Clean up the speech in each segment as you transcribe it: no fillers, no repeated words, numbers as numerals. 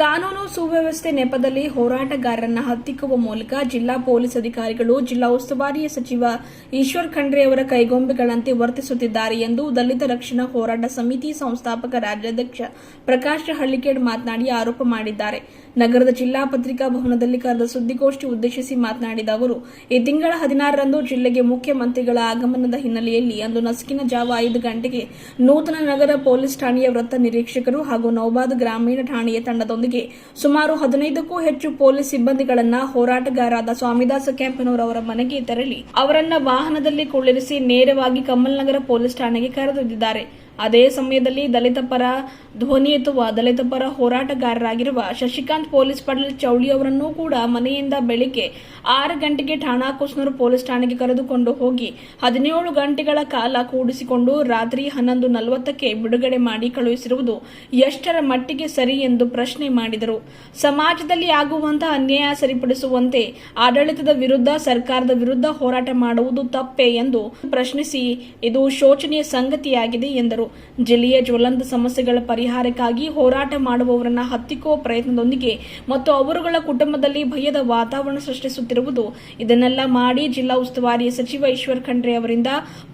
ಕಾನೂನು ಸುವ್ಯವಸ್ಥೆ ನೆಪದಲ್ಲಿ ಹೋರಾಟಗಾರರನ್ನ ಹತ್ತಿಕ್ಕುವ ಮೂಲಕ ಜಿಲ್ಲಾ ಪೊಲೀಸ್ ಅಧಿಕಾರಿಗಳು ಜಿಲ್ಲಾ ಉಸ್ತುವಾರಿ ಸಚಿವ ಈಶ್ವರ್ ಖಂಡ್ರೆ ಅವರ ಕೈಗೊಂಬೆಗಳಂತೆ ವರ್ತಿಸುತ್ತಿದ್ದಾರೆ ಎಂದು ದಲಿತ ರಕ್ಷಣಾ ಹೋರಾಟ ಸಮಿತಿ ಸಂಸ್ಥಾಪಕ ರಾಜ್ಯಾಧ್ಯಕ್ಷ ಪ್ರಕಾಶ್ ಹಳ್ಳಿಕೇಡ್ ಮಾತನಾಡಿ ಆರೋಪ ಮಾಡಿದ್ದಾರೆ. ನಗರದ ಜಿಲ್ಲಾ ಪತ್ರಿಕಾ ಭವನದಲ್ಲಿ ಕರೆದ ಸುದ್ದಿಗೋಷ್ಠಿ ಉದ್ದೇಶಿಸಿ ಮಾತನಾಡಿದ ಅವರು, ಈ ತಿಂಗಳ 16ರಂದು ಜಿಲ್ಲೆಗೆ ಮುಖ್ಯಮಂತ್ರಿಗಳ ಆಗಮನದ ಹಿನ್ನೆಲೆಯಲ್ಲಿ ಅಂದು ನಸುಕಿನ ಜಾವ 5 ಗಂಟೆಗೆ ನೂತನ ನಗರ ಪೊಲೀಸ್ ಠಾಣೆಯ ವೃತ್ತ ನಿರೀಕ್ಷಕರು ಹಾಗೂ ನೌಬಾದ್ ಗ್ರಾಮೀಣ ಠಾಣೆಯ ತಂಡದೊಂದಿಗೆ ಸುಮಾರು 15ಕ್ಕೂ ಹೆಚ್ಚು ಪೊಲೀಸ್ ಸಿಬ್ಬಂದಿಗಳನ್ನ ಹೋರಾಟಗಾರರಾದ ಸ್ವಾಮಿದಾಸ ಕ್ಯಾಂಪನವರ ಮನೆಗೆ ತೆರಳಿ ಅವರನ್ನ ವಾಹನದಲ್ಲಿ ಕುಳ್ಳಿರಿಸಿ ನೇರವಾಗಿ ಕಮಲ್ ನಗರ ಪೊಲೀಸ್ ಠಾಣೆಗೆ ಕರೆದೊಯ್ದಿದ್ದಾರೆ. ಅದೇ ಸಮಯದಲ್ಲಿ ದಲಿತ ಪರ ಧ್ವನಿ ಎತ್ತುವ ದಲಿತ ಪರ ಹೋರಾಟಗಾರರಾಗಿರುವ ಶಶಿಕಾಂತ್ ಪೊಲೀಸ್ ಪಡಲ್ ಚೌಳಿ ಅವರನ್ನೂ ಕೂಡ ಮನೆಯಿಂದ ಬೆಳಿಗ್ಗೆ 6 ಗಂಟೆಗೆ ಠಾಣಾ ಕುಸ್ನೂರು ಪೊಲೀಸ್ ಠಾಣೆಗೆ ಕರೆದುಕೊಂಡು ಹೋಗಿ 17 ಗಂಟೆಗಳ ಕಾಲ ಕೂಡಿಸಿಕೊಂಡು ರಾತ್ರಿ 11:40ಕ್ಕೆ ಬಿಡುಗಡೆ ಮಾಡಿ ಕಳುಹಿಸಿರುವುದು ಎಷ್ಟರ ಮಟ್ಟಿಗೆ ಸರಿ ಎಂದು ಪ್ರಶ್ನೆ ಮಾಡಿದರು. ಸಮಾಜದಲ್ಲಿ ಆಗುವಂತಹ ಅನ್ಯಾಯ ಸರಿಪಡಿಸುವಂತೆ ಆಡಳಿತದ ವಿರುದ್ಧ ಸರ್ಕಾರದ ವಿರುದ್ಧ ಹೋರಾಟ ಮಾಡುವುದು ತಪ್ಪೇ ಎಂದು ಪ್ರಶ್ನಿಸಿ ಇದು ಶೋಚನೀಯ ಸಂಗತಿಯಾಗಿದೆ ಎಂದರು. ಜಿಲ್ಲೆಯ ಜ್ವಲಂತ ಸಮಸ್ಯೆಗಳ ಪರಿಹಾರಕ್ಕಾಗಿ ಹೋರಾಟ ಮಾಡುವವರನ್ನ ಹತ್ತಿಕ್ಕುವ ಪ್ರಯತ್ನದೊಂದಿಗೆ ಮತ್ತು ಅವರುಗಳ ಕುಟುಂಬದಲ್ಲಿ ಭಯದ ವಾತಾವರಣ ಸೃಷ್ಟಿಸುತ್ತಿರುವುದು ಇದನ್ನೆಲ್ಲ ಮಾಡಿ ಜಿಲ್ಲಾ ಉಸ್ತುವಾರಿ ಸಚಿವ ಈಶ್ವರ್ ಖಂಡ್ರೆ ಅವರಿಂದ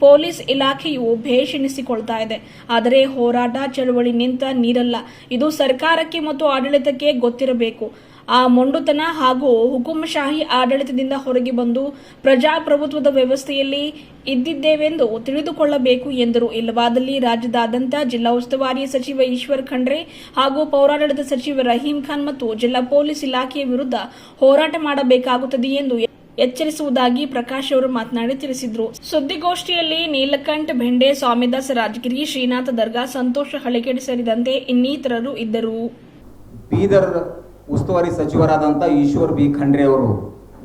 ಪೊಲೀಸ್ ಇಲಾಖೆಯು ಭೇಷಣಿಸಿಕೊಳ್ತಾ ಇದೆ. ಆದರೆ ಹೋರಾಟ ಚಳವಳಿ ನಿಂತ ನೀರಲ್ಲ. ಇದು ಸರ್ಕಾರಕ್ಕೆ ಮತ್ತು ಆಡಳಿತಕ್ಕೆ ಗೊತ್ತಿರಬೇಕು. ಆ ಮೊಂಡುತನ ಹಾಗೂ ಹುಕುಮಶಾಹಿ ಆಡಳಿತದಿಂದ ಹೊರಗೆ ಬಂದು ಪ್ರಜಾಪ್ರಭುತ್ವದ ವ್ಯವಸ್ಥೆಯಲ್ಲಿ ಇದ್ದಿದ್ದೇವೆಂದು ತಿಳಿದುಕೊಳ್ಳಬೇಕು ಎಂದರು. ಇಲ್ಲವಾದಲ್ಲಿ ರಾಜ್ಯದಾದ್ಯಂತ ಜಿಲ್ಲಾ ಉಸ್ತುವಾರಿ ಸಚಿವ ಈಶ್ವರ್ ಖಂಡ್ರೆ ಹಾಗೂ ಪೌರಾಡಳಿತ ಸಚಿವ ರಹೀಂ ಖಾನ್ ಮತ್ತು ಜಿಲ್ಲಾ ಪೊಲೀಸ್ ಇಲಾಖೆಯ ವಿರುದ್ಧ ಹೋರಾಟ ಮಾಡಬೇಕಾಗುತ್ತದೆ ಎಂದು ಎಚ್ಚರಿಸುವುದಾಗಿ ಪ್ರಕಾಶ್ ಅವರು ಮಾತನಾಡಿ ತಿಳಿಸಿದರು. ಸುದ್ದಿಗೋಷ್ಠಿಯಲ್ಲಿ ನೀಲಕಂಠ ಬೆಂಡೆ, ಸ್ವಾಮಿದಾಸ್ ರಾಜಗಿರಿ, ಶ್ರೀನಾಥ ದರ್ಗಾ, ಸಂತೋಷ ಹಳಿಕೇಡ್ ಸೇರಿದಂತೆ ಇನ್ನಿತರರು ಇದ್ದರು. ಬೀದರ್ ಉಸ್ತುವಾರಿ ಸಚಿವರಾದಂಥ ಈಶ್ವರ್ ಬಿ ಖಂಡ್ರೆ ಅವರು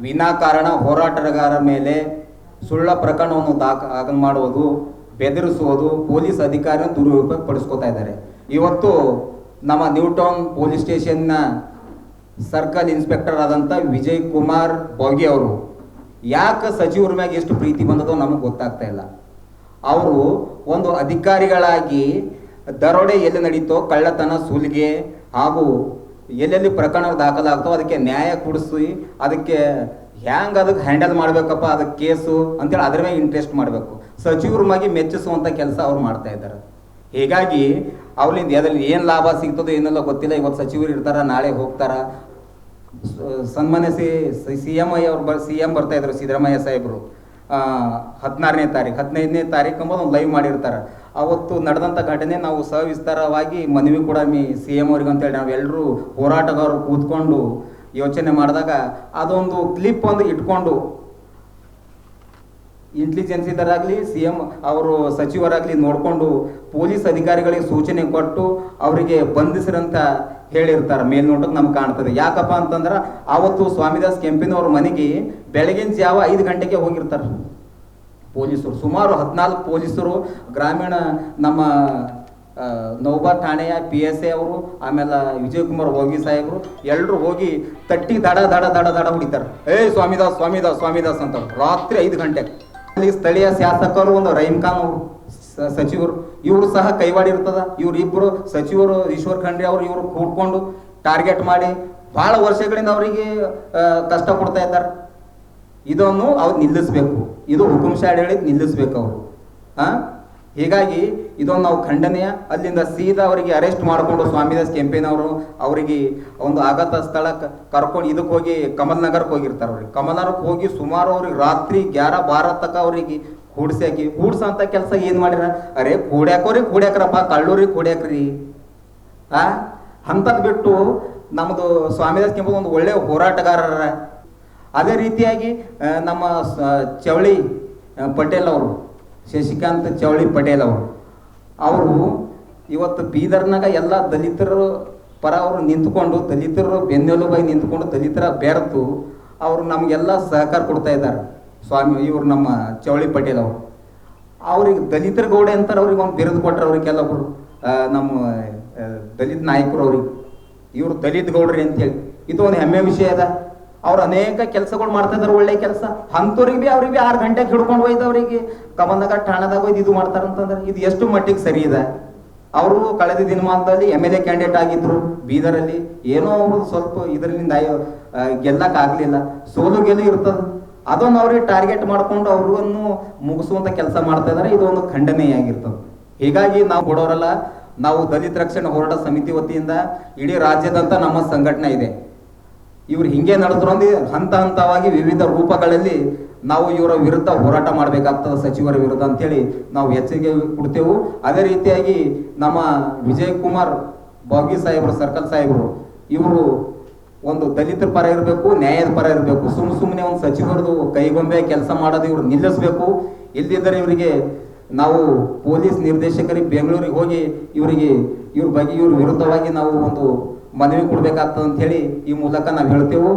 ವಿನಾಕಾರಣ ಹೋರಾಟಗಾರರ ಮೇಲೆ ಸುಳ್ಳ ಪ್ರಕರಣವನ್ನು ದಾಖಲು ಮಾಡುವುದು, ಬೆದರಿಸುವುದು, ಪೊಲೀಸ್ ಅಧಿಕಾರಿಯನ್ನು ದುರುಪಯೋಗ ಪಡಿಸ್ಕೊತಾ ಇದ್ದಾರೆ. ಇವತ್ತು ನಮ್ಮ ನ್ಯೂ ಟೌನ್ ಪೊಲೀಸ್ ಸ್ಟೇಷನ್ನ ಸರ್ಕಲ್ ಇನ್ಸ್ಪೆಕ್ಟರ್ ಆದಂಥ ವಿಜಯ್ ಕುಮಾರ್ ಬೋಗಿ ಅವರು ಯಾಕೆ ಸಚಿವರ ಮ್ಯಾಗ ಎಷ್ಟು ಪ್ರೀತಿ ಬಂದದೋ ನಮಗೆ ಗೊತ್ತಾಗ್ತಾ ಇಲ್ಲ. ಅವರು ಒಂದು ಅಧಿಕಾರಿಗಳಾಗಿ ದರೋಡೆ ಎಲ್ಲಿ ನಡೀತೋ, ಕಳ್ಳತನ, ಸುಲಿಗೆ ಹಾಗೂ ಎಲ್ಲೆಲ್ಲಿ ಪ್ರಕರಣ ದಾಖಲಾಗ್ತೋ ಅದಕ್ಕೆ ನ್ಯಾಯ ಕೊಡಿಸಿ ಅದಕ್ಕೆ ಹ್ಯಾಂಗೆ ಅದಕ್ಕೆ ಹ್ಯಾಂಡಲ್ ಮಾಡಬೇಕಪ್ಪ, ಅದಕ್ಕೆ ಕೇಸು ಅಂತೇಳಿ ಅದ್ರ ಮೇಲೆ ಇಂಟ್ರೆಸ್ಟ್ ಮಾಡಬೇಕು. ಸಚಿವರು ಮಗೆ ಮೆಚ್ಚಿಸುವಂಥ ಕೆಲಸ ಅವ್ರು ಮಾಡ್ತಾ ಇದ್ದಾರೆ. ಹೀಗಾಗಿ ಅವ್ರಿಂದ ಅದರಲ್ಲಿ ಏನು ಲಾಭ ಸಿಗ್ತದೋ ಏನೆಲ್ಲ ಗೊತ್ತಿಲ್ಲ. ಇವತ್ತು ಸಚಿವರು ಇರ್ತಾರ, ನಾಳೆ ಹೋಗ್ತಾರ. ಸನ್ಮಾನ್ಯ ಸಿ ಎಂ ಬರ್ತಾ ಇದ್ರು ಸಿದ್ದರಾಮಯ್ಯ ಸಾಹೇಬರು 16ನೇ ತಾರೀಕು 15ನೇ ತಾರೀಕು ಅಂಬೋದು ಒಂದು ಲೈವ್ ಮಾಡಿರ್ತಾರೆ. ಅವತ್ತು ನಡೆದಂಥ ಘಟನೆ ನಾವು ಸವಿಸ್ತಾರವಾಗಿ ಮನವಿ ಕೂಡ ಸಿ ಎಂ ಅವ್ರಿಗೆ ಅಂತೇಳಿ ನಾವೆಲ್ಲರೂ ಹೋರಾಟಗಾರರು ಕೂತ್ಕೊಂಡು ಯೋಚನೆ ಮಾಡಿದಾಗ ಅದೊಂದು ಕ್ಲಿಪ್ ಒಂದು ಇಟ್ಕೊಂಡು ಇಂಟೆಲಿಜೆನ್ಸ್ ಇದರಾಗಲಿ ಸಿ ಎಂ ಅವರು ಸಚಿವರಾಗಲಿ ನೋಡಿಕೊಂಡು ಪೊಲೀಸ್ ಅಧಿಕಾರಿಗಳಿಗೆ ಸೂಚನೆ ಕೊಟ್ಟು ಅವರಿಗೆ ಬಂಧಿಸಿರಂತ ಹೇಳಿರ್ತಾರೆ. ಮೇಲ್ನೋಟಕ್ಕೆ ನಮ್ಗೆ ಕಾಣ್ತದೆ. ಯಾಕಪ್ಪ ಅಂತಂದ್ರೆ ಆವತ್ತು ಸ್ವಾಮಿದಾಸ್ ಕೆಂಪಿನವ್ರ ಮನೆಗೆ ಬೆಳಗಿನ ಜಾವ 5 ಗಂಟೆಗೆ ಹೋಗಿರ್ತಾರೆ ಪೊಲೀಸರು. ಸುಮಾರು 14 ಪೊಲೀಸರು, ಗ್ರಾಮೀಣ ನಮ್ಮ ನೌಬಾದ್ ಠಾಣೆಯ PSA ಅವರು, ಆಮೇಲೆ ವಿಜಯ್ ಕುಮಾರ್ ಹೋಗಿ ಸಾಹೇಬರು ಎಲ್ಲರೂ ಹೋಗಿ ತಟ್ಟಿ ದಡ ದಡ ದಡ ದಡ ಹೊಡಿತಾರೆ. ಸ್ವಾಮಿದಾಸ್ ಸ್ವಾಮಿದಾಸ್ ಸ್ವಾಮಿದಾಸ್ ಅಂತ ರಾತ್ರಿ 5 ಗಂಟೆಗೆ. ಅಲ್ಲಿ ಸ್ಥಳೀಯ ಶಾಸಕರು, ಒಂದು ರಹೀಂ ಖಾನ್ ಅವರು ಸಚಿವರು, ಇವರು ಸಹ ಕೈವಾಡಿ ಇರ್ತದ. ಇವರಿಬ್ಬರು ಸಚಿವರು ಈಶ್ವರ್ ಖಂಡ್ರೆ ಅವರು ಇವರು ಕೂಡ್ಕೊಂಡು ಟಾರ್ಗೆಟ್ ಮಾಡಿ ಬಹಳ ವರ್ಷಗಳಿಂದ ಅವರಿಗೆ ಕಷ್ಟ ಕೊಡ್ತಾ ಇದ್ದಾರೆ. ಇದನ್ನು ಅವ್ರು ನಿಲ್ಲಿಸ್ಬೇಕು. ಇದು ಹುಕುಂಶಾಹಿ ಹೇಳಿದ್ ನಿಲ್ಲಿಸ್ಬೇಕು ಅವರು. ಹೀಗಾಗಿ ಇದೊಂದು ನಾವು ಖಂಡನೀಯ. ಅಲ್ಲಿಂದ ಸೀದಾ ಅವರಿಗೆ ಅರೆಸ್ಟ್ ಮಾಡಿಕೊಂಡು ಸ್ವಾಮಿದಾಸ್ ಕೆಂಪೇನವರು ಅವರಿಗೆ ಒಂದು ಆಘಾತ ಸ್ಥಳಕ್ಕೆ ಕರ್ಕೊಂಡು ಇದಕ್ಕೆ ಹೋಗಿ ಕಮಲ್ ನಗರಕ್ಕೆ ಹೋಗಿರ್ತಾರೆ. ಅವ್ರಿಗೆ ಕಮಲ್ ನಗರಕ್ಕೆ ಹೋಗಿ ಸುಮಾರು ಅವ್ರಿಗೆ ರಾತ್ರಿ 11-12 ತನಕ ಅವ್ರಿಗೆ ಕೂಡ್ಸಂತ ಕೆಲಸ ಏನು ಮಾಡಿರ? ಅರೆ ಕೂಡ್ಯಾಕ್ರಪ್ಪ, ಕಳ್ಳೂರಿಗೆ ಕೂಡ್ಯಾಕ್ರಿ ಅಂತದ್ ಬಿಟ್ಟು ನಮ್ಮದು ಸ್ವಾಮಿದಾಸ್ ಕೆಂಪ ಒಂದು ಒಳ್ಳೆ ಹೋರಾಟಗಾರರ. ಅದೇ ರೀತಿಯಾಗಿ ನಮ್ಮ ಚವಳಿ ಪಟೇಲ್ ಅವರು, ಶಶಿಕಾಂತ್ ಚವಳಿ ಪಟೇಲ್ ಅವರು ಇವತ್ತು ಬೀದರ್ನಾಗ ಎಲ್ಲ ದಲಿತರು ಪರ ಅವರು ನಿಂತ್ಕೊಂಡು, ದಲಿತರು ಬೆನ್ನೆಲುಬಾಗಿ ನಿಂತ್ಕೊಂಡು ದಲಿತರ ಬೆರೆತು ಅವರು ನಮಗೆಲ್ಲ ಸಹಕಾರ ಕೊಡ್ತಾ ಇದ್ದಾರೆ. ಇವರು ನಮ್ಮ ಚವಳಿ ಪಟೇಲ್ ಅವರು ಅವ್ರಿಗೆ ದಲಿತರ ಗೌಡೆ ಅಂತಾರೆ. ಅವ್ರಿಗೆ ಒಂದು ಬಿರುದು ಕೊಟ್ಟರೆ ಅವ್ರಿಗೆ ಕೆಲವೊಬ್ರು ನಮ್ಮ ದಲಿತ ನಾಯಕರು ಅವ್ರಿಗೆ ಇವರು ದಲಿತ ಗೌಡ್ರಿ ಅಂತೇಳಿ. ಇದು ಒಂದು ಹೆಮ್ಮೆ ವಿಷಯ ಅದ. ಅವ್ರು ಅನೇಕ ಕೆಲಸಗಳು ಮಾಡ್ತಾ ಇದಾರೆ, ಒಳ್ಳೆ ಕೆಲಸ. ಅಂಥವ್ರಿಗೆ ಭೀ ಅವ್ರಿಗೆ 6 ಗಂಟೆಗೆ ಹಿಡ್ಕೊಂಡು ಹೋಯ್ತು ಅವರಿಗೆ ಕಮಲ್ ನಗರ್ ಠಾಣದಾಗ ಹೋಯ್ದು ಇದು ಮಾಡ್ತಾರಂತಂದ್ರೆ ಇದು ಎಷ್ಟು ಮಟ್ಟಿಗೆ ಸರಿ ಇದೆ? ಅವರು ಕಳೆದ ದಿನಮಾನದಲ್ಲಿ MLA ಕ್ಯಾಂಡಿಡೇಟ್ ಆಗಿದ್ರು ಬೀದರಲ್ಲಿ. ಏನೋ ಅವರು ಸ್ವಲ್ಪ ಇದರಿಂದ ಗೆಲ್ಲಕ್ ಆಗ್ಲಿಲ್ಲ, ಸೋಲು ಗೆಲು ಇರ್ತದೆ. ಅದನ್ನು ಅವ್ರಿಗೆ ಟಾರ್ಗೆಟ್ ಮಾಡ್ಕೊಂಡು ಅವ್ರನ್ನು ಮುಗಿಸುವಂತ ಕೆಲಸ ಮಾಡ್ತಾ ಇದಾರೆ. ಇದು ಒಂದು ಖಂಡನೀಯಾಗಿರ್ತದೆ. ಹೀಗಾಗಿ ನಾವು ಕೊಡೋರಲ್ಲ, ನಾವು ದಲಿತ ರಕ್ಷಣಾ ಹೋರಾಟ ಸಮಿತಿ ವತಿಯಿಂದ ಇಡೀ ರಾಜ್ಯದಂತ ನಮ್ಮ ಸಂಘಟನೆ ಇದೆ. ಇವ್ರು ಹಿಂಗೆ ನಡೆದ್ರು ಅಂದ್ರೆ ಹಂತ ಹಂತವಾಗಿ ವಿವಿಧ ರೂಪಗಳಲ್ಲಿ ನಾವು ಇವರ ವಿರುದ್ಧ ಹೋರಾಟ ಮಾಡಬೇಕಾಗ್ತದೆ, ಸಚಿವರ ವಿರುದ್ಧ ಅಂತೇಳಿ ನಾವು ಎಚ್ಚರಿಕೆ ಕೊಡ್ತೇವೆ. ಅದೇ ರೀತಿಯಾಗಿ ನಮ್ಮ ವಿಜಯ್ ಕುಮಾರ್ ಬಾಗಿ ಸಾಹೇಬರು, ಸರ್ಕಲ್ ಸಾಹೇಬರು, ಇವರು ಒಂದು ದಲಿತರ ಪರ ಇರಬೇಕು, ನ್ಯಾಯದ ಪರ ಇರಬೇಕು. ಸುಮ್ಮನೆ ಒಂದು ಸಚಿವರದು ಕೈಗೊಂಬೆ ಕೆಲಸ ಮಾಡೋದು ಇವ್ರು ನಿಲ್ಲಿಸಬೇಕು. ಇಲ್ದಿದ್ದರೆ ಇವರಿಗೆ ನಾವು ಪೊಲೀಸ್ ನಿರ್ದೇಶಕರಿಗೆ ಬೆಂಗಳೂರಿಗೆ ಹೋಗಿ ಇವ್ರ ಬಗ್ಗೆ ಇವ್ರ ವಿರುದ್ಧವಾಗಿ ನಾವು ಒಂದು ಮನವಿ ಕೊಡ್ಬೇಕಾಗ್ತದೆ ಅಂತ ಹೇಳಿ ಈ ಮೂಲಕ ನಾವು ಹೇಳ್ತೇವೆ.